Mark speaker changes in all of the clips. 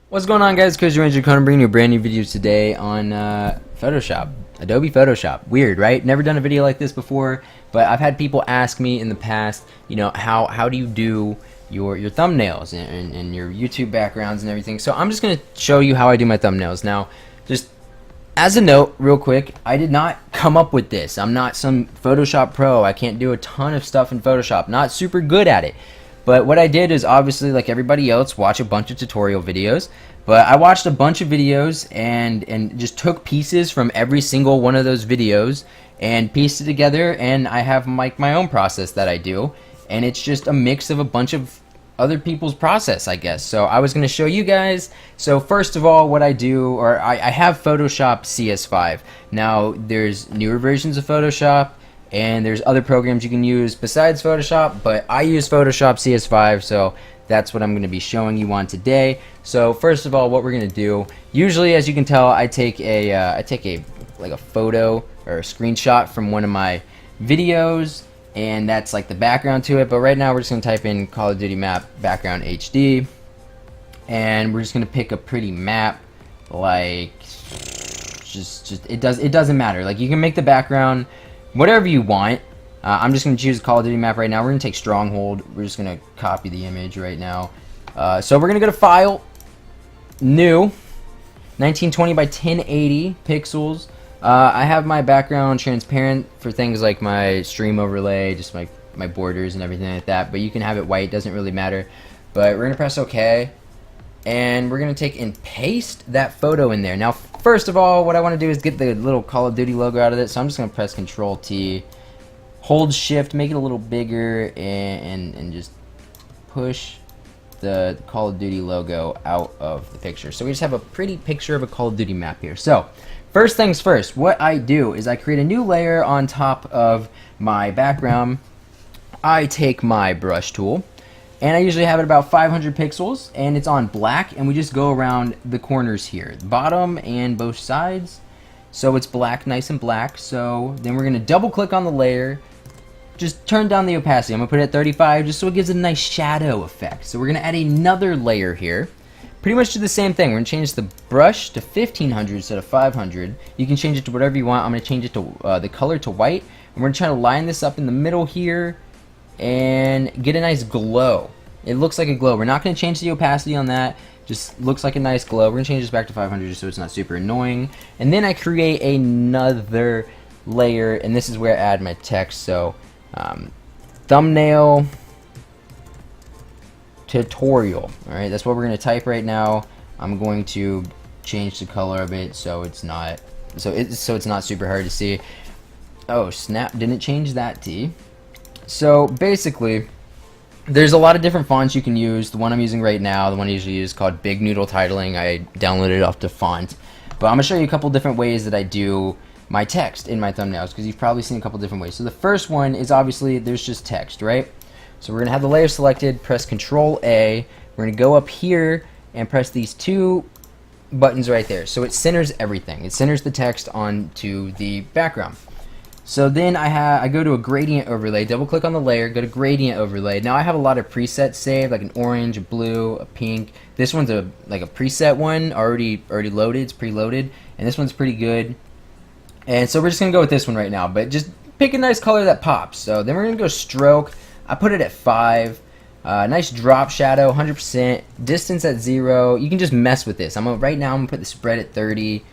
Speaker 1: What's going on, guys? Kerzy bringing you a brand new video today on Photoshop, Adobe Photoshop. Weird, right? Never done a video like this before, but I've had people ask me in the past, you know, how do you do your thumbnails and your YouTube backgrounds and everything. So I'm just gonna show you how I do my thumbnails. Now, just as a note, real quick, I did not come up with this. I'm not some Photoshop pro. I can't do a ton of stuff in Photoshop. Not super good at it. But what I did is, obviously, like everybody else, watch a bunch of tutorial videos. But I watched a bunch of videos and just took pieces from every single one of those videos and pieced it together, and I have my own process that I do. And it's just a mix of a bunch of other people's process, I guess. So I was going to show you guys. So first of all, what I do, or I have Photoshop CS5. Now, there's newer versions of Photoshop, and there's other programs you can use besides Photoshop, but I use Photoshop CS5, so that's what I'm going to be showing you on today. So first of all, what we're going to do, usually, as you can tell, I take a like a photo or a screenshot from one of my videos, and that's like the background to it. But right now we're just going to type in Call of Duty map background HD, and we're just going to pick a pretty map, like it doesn't matter. Like, you can make the background whatever you want. I'm just going to choose Call of Duty map right now. We're going to take Stronghold. We're just going to copy the image right now. So we're going to go to File, New, 1920 by 1080 pixels. I have my background transparent for things like my stream overlay, just my borders and everything like that. But you can have it white, doesn't really matter. But we're going to press OK. And we're going to take and paste that photo in there. Now, first of all, what I want to do is get the little Call of Duty logo out of it. So I'm just going to press Control T, hold Shift, make it a little bigger, and just push the Call of Duty logo out of the picture. So we just have a pretty picture of a Call of Duty map here. So first things first, what I do is I create a new layer on top of my background. I take my brush tool, and I usually have it about 500 pixels, and it's on black, and we just go around the corners here, the bottom and both sides. So it's black, nice and black. So then we're going to double click on the layer, just turn down the opacity. I'm going to put it at 35 just so it gives a nice shadow effect. So we're going to add another layer here. Pretty much do the same thing. We're going to change the brush to 1500 instead of 500. You can change it to whatever you want. I'm going to change it to the color to white. And we're going to try to line this up in the middle here and get a nice glow. It looks like a glow. We're not going to change the opacity on that. Just looks like a nice glow. We're going to change this back to 500 just so it's not super annoying. And then I create another layer, and this is where I add my text. So thumbnail tutorial. Alright, that's what we're going to type right now. I'm going to change the color of it so it's not super hard to see. Oh snap, didn't change that T. So basically, there's a lot of different fonts you can use. The one I'm using right now, the one I usually use, called Big Noodle Titling. I downloaded it off the font. But I'm going to show you a couple different ways that I do my text in my thumbnails, because you've probably seen a couple different ways. So the first one is, obviously, there's just text, right? So we're going to have the layer selected, press Control A. We're going to go up here and press these two buttons right there. So it centers everything. It centers the text onto the background. So then I go to a gradient overlay, double click on the layer, go to gradient overlay. Now I have a lot of presets saved, like an orange, a blue, a pink. This one's like a preset one, already loaded, it's preloaded, and this one's pretty good. And so we're just gonna go with this one right now, but just pick a nice color that pops. So then we're gonna go stroke. I put it at 5. Nice drop shadow, 100%. Distance at 0. You can just mess with this. Right now I'm gonna put the spread at 30.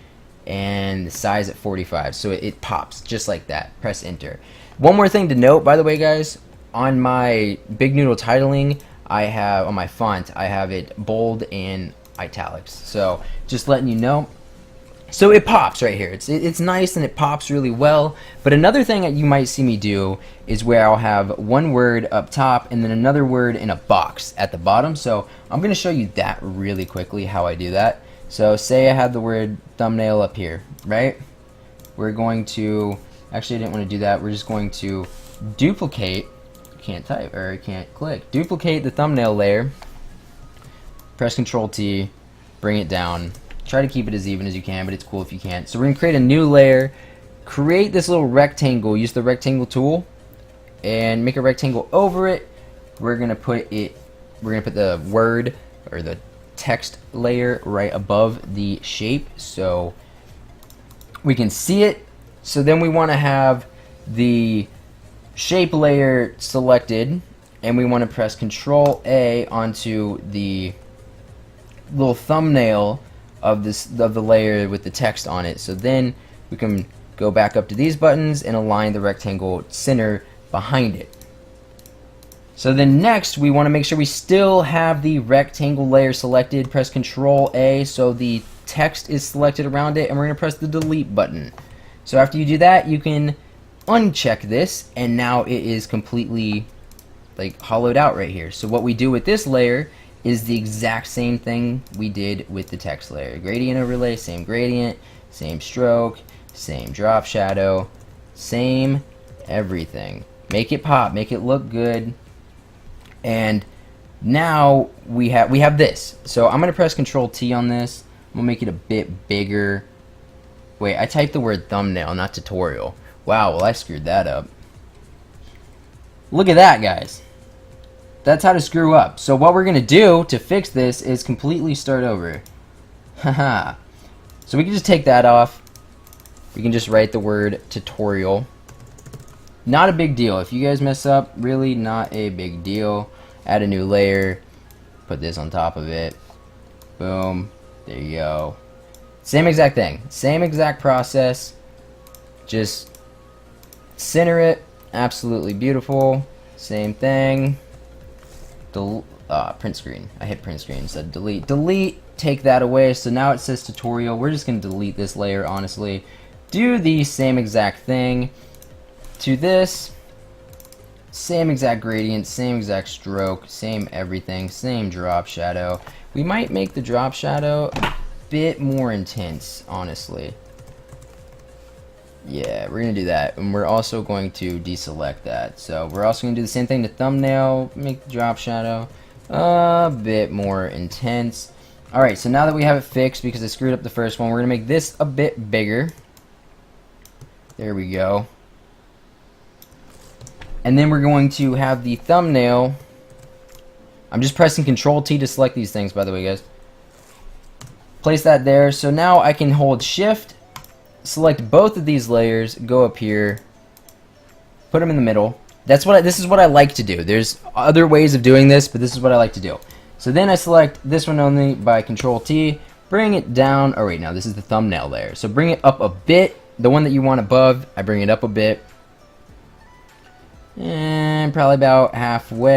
Speaker 1: And the size at 45, so it pops just like that. Press enter. One more thing to note, by the way, guys, on my Big Noodle titling, I have on my font, I have it bold and italics. So just letting you know. So it pops right here. It's nice and it pops really well. But another thing that you might see me do is where I'll have one word up top and then another word in a box at the bottom. So I'm going to show you that really quickly, how I do that. So say I had the word thumbnail up here, right? We're going to, actually I didn't want to do that. We're just going to duplicate, can't click, duplicate the thumbnail layer, press Control T, bring it down. Try to keep it as even as you can, but it's cool if you can't. So we're going to create a new layer, create this little rectangle, use the rectangle tool, and make a rectangle over it. We're going to put the word, or the text layer right above the shape so we can see it. So then we want to have the shape layer selected, and we want to press Control A onto the little thumbnail of the layer with the text on it. So then we can go back up to these buttons and align the rectangle center behind it. So then next we want to make sure we still have the rectangle layer selected. Press Control A so the text is selected around it, and we're going to press the delete button. So after you do that, you can uncheck this, and now it is completely like hollowed out right here. So what we do with this layer is the exact same thing we did with the text layer. Gradient overlay, same gradient, same stroke, same drop shadow, same everything. Make it pop, make it look good. And now we have this. So I'm gonna press Control T on this. I'm gonna make it a bit bigger. Wait, I typed the word thumbnail, not tutorial. Wow, well I screwed that up. Look at that, guys. That's how to screw up. So what we're gonna do to fix this is completely start over. Haha. So we can just take that off. We can just write the word tutorial. Not a big deal. If you guys mess up, really not a big deal. Add a new layer. Put this on top of it. Boom. There you go. Same exact thing. Same exact process. Just center it. Absolutely beautiful. Same thing. Print screen. I hit print screen instead of delete. Delete. Take that away. So now it says tutorial. We're just going to delete this layer, honestly. Do the same exact thing to this. Same exact gradient, same exact stroke, same everything, same drop shadow. We might make the drop shadow a bit more intense, honestly. Yeah, we're going to do that. And we're also going to deselect that. So we're also going to do the same thing to thumbnail, make the drop shadow a bit more intense. Alright, so now that we have it fixed because I screwed up the first one, we're going to make this a bit bigger. There we go. And then we're going to have the thumbnail. I'm just pressing Control T to select these things, by the way, guys. Place that there. So now I can hold Shift, select both of these layers, go up here, put them in the middle. This is what I like to do. There's other ways of doing this, but this is what I like to do. So then I select this one only by Control T, bring it down. Oh wait, now this is the thumbnail layer. So bring it up a bit. The one that you want above, I bring it up a bit. And probably about halfway.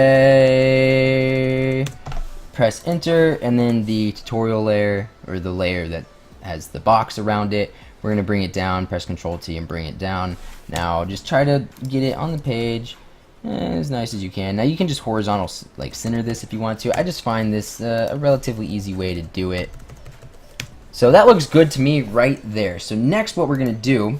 Speaker 1: Press enter, and then the tutorial layer, or the layer that has the box around it, we're going to bring it down. Press Control T and bring it down. Now just try to get it on the page as nice as you can. Now you can just horizontal like center this if you want to. I just find this a relatively easy way to do it. So that looks good to me right there. So next what we're going to do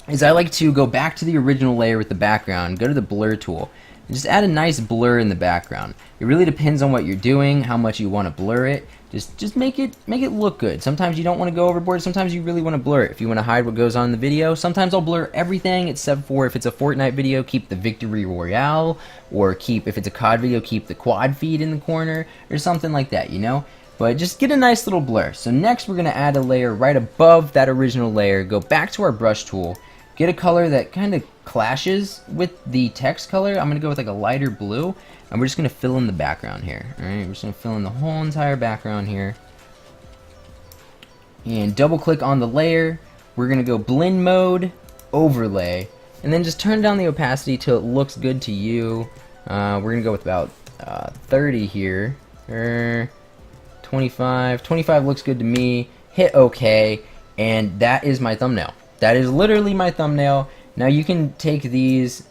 Speaker 1: is I like to go back to the original layer with the background, go to the blur tool, and just add a nice blur in the background. It really depends on what you're doing, how much you want to blur it. Just make it look good. Sometimes you don't want to go overboard, sometimes you really want to blur it. If you want to hide what goes on in the video, sometimes I'll blur everything except for if it's a Fortnite video, keep the Victory Royale, or keep, if it's a COD video, keep the quad feed in the corner, or something like that, you know? But just get a nice little blur. So next we're going to add a layer right above that original layer, go back to our brush tool, get a color that kind of clashes with the text color. I'm going to go with like a lighter blue, and we're just going to fill in the background here. Alright, we're just going to fill in the whole entire background here. And double click on the layer. We're going to go blend mode, overlay, and then just turn down the opacity till it looks good to you. We're going to go with about 30 here. 25 looks good to me. Hit OK, and that is my thumbnail. That is literally my thumbnail. Now you can take these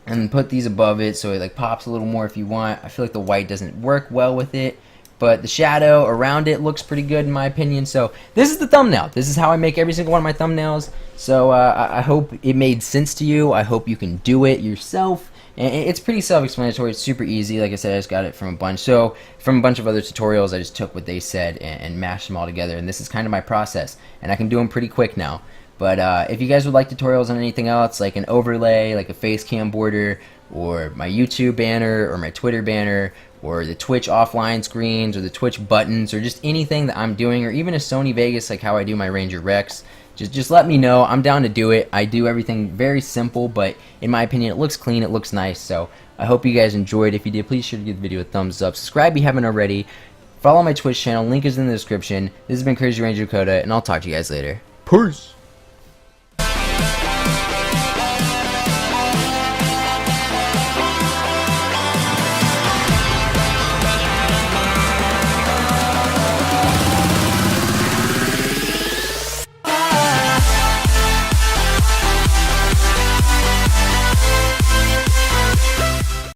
Speaker 1: and put these above it so it like pops a little more if you want. I feel like the white doesn't work well with it, but the shadow around it looks pretty good in my opinion. So this is the thumbnail. This is how I make every single one of my thumbnails. So I hope it made sense to you. I hope you can do it yourself. And it's pretty self-explanatory. It's super easy. Like I said, I just got it from a bunch. So from a bunch of other tutorials, I just took what they said and mashed them all together. And this is kind of my process. And I can do them pretty quick now. But if you guys would like tutorials on anything else, like an overlay, like a face cam border, or my YouTube banner, or my Twitter banner, or the Twitch offline screens, or the Twitch buttons, or just anything that I'm doing, or even a Sony Vegas, like how I do my Ranger Rex, just let me know. I'm down to do it. I do everything very simple, but in my opinion, it looks clean, it looks nice. So I hope you guys enjoyed. If you did, please sure to give the video a thumbs up. Subscribe if you haven't already. Follow my Twitch channel. Link is in the description. This has been Crazy Ranger Dakota, and I'll talk to you guys later. Peace!